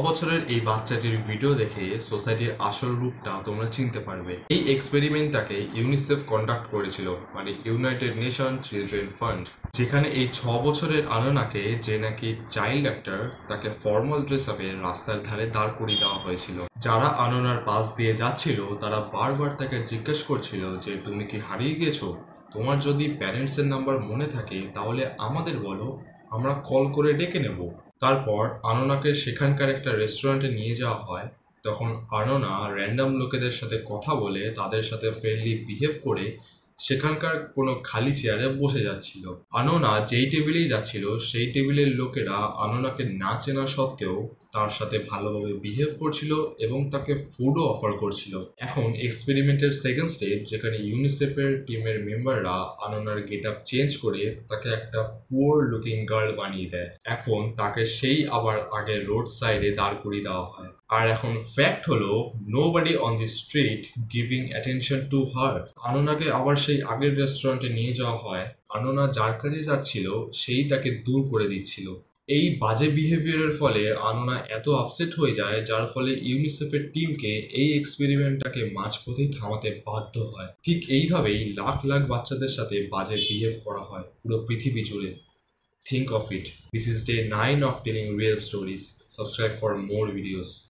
বছরের এই বাচ্চাটির ভিডিও দেখে সোসাইটির আসল রূপটা তোমরা চিনতে পারবে। এই এক্সপেরিমেন্টটাকে ইউনিসেফ কন্ডাক্ট করেছিল, মানে ইউনাইটেড নেশন চিলড্রেন ফান্ড, যেখানে এই 6 বছরের আননাকে, যে নাকি চাইল্ড অ্যাক্টর, তাকে ফর্মাল ড্রেস আপে রাস্তার ধারে দাঁড় করিয়ে দেওয়া হয়েছিল। যারা আননার পাশ দিয়ে যাচ্ছিল তারা বারবার তাকে জিজ্ঞেস করছিল যে তুমি কি হারিয়ে গিয়েছো? তোমার যদি প্যারেন্টসের নাম্বার মনে থাকে তাহলে আমাদের বলো, আমরা কল করে ডেকে নেব। তারপর আননাকে সেখানকার একটা রেস্টুরেন্টে নিয়ে যাওয়া হয়। তখন আননা র্যান্ডম লোকেদের সাথে কথা বলে তাদের সাথে ফ্রেন্ডলি বিহেভ করে সেখানকার কোনো খালি চেয়ারে বসে যাচ্ছিল। আননা যেই টেবিলেই যাচ্ছিল সেই টেবিলের লোকেরা আননাকে না চেনা সত্ত্বেও তার সাথে ভালোভাবে বিহেভ করছিল এবং তাকে ফুডও অফার করছিল। এখন এক্সপেরিমেন্টের সেকেন্ড স্টেপ, যেখানে ইউনিসেফের টিমের মেম্বাররা আননার গেট আপ চেঞ্জ করে তাকে একটা পুয়ার লুকিং গার্ল বানিয়ে দেয়। এখন তাকে সেই আবার আগের রোড সাইডে দাঁড় করিয়ে দেওয়া হয়। আর এখন ফ্যাক্ট হলো, nobody on the street giving attention to her. আননাকে আবার সেই আগের রেস্টুরেন্টে নিয়ে যাওয়া হয়। আননা যার কাছে যাচ্ছিল সেই তাকে দূর করে দিচ্ছিল। এই বাজে বিহেভিয়ারের ফলে আননা এত আপসেট হয়ে যায়, যার ফলে ইউনিসেফের টিমকে এই এক্সপেরিমেন্টটাকে মাঝপথেই থামাতে বাধ্য হয়। ঠিক এইভাবেই লাখ লাখ বাচ্চাদের সাথে বাজে বিহেভ করা হয় পুরো পৃথিবী জুড়ে। Think of it. This is day 9 of telling real stories. Subscribe for more videos.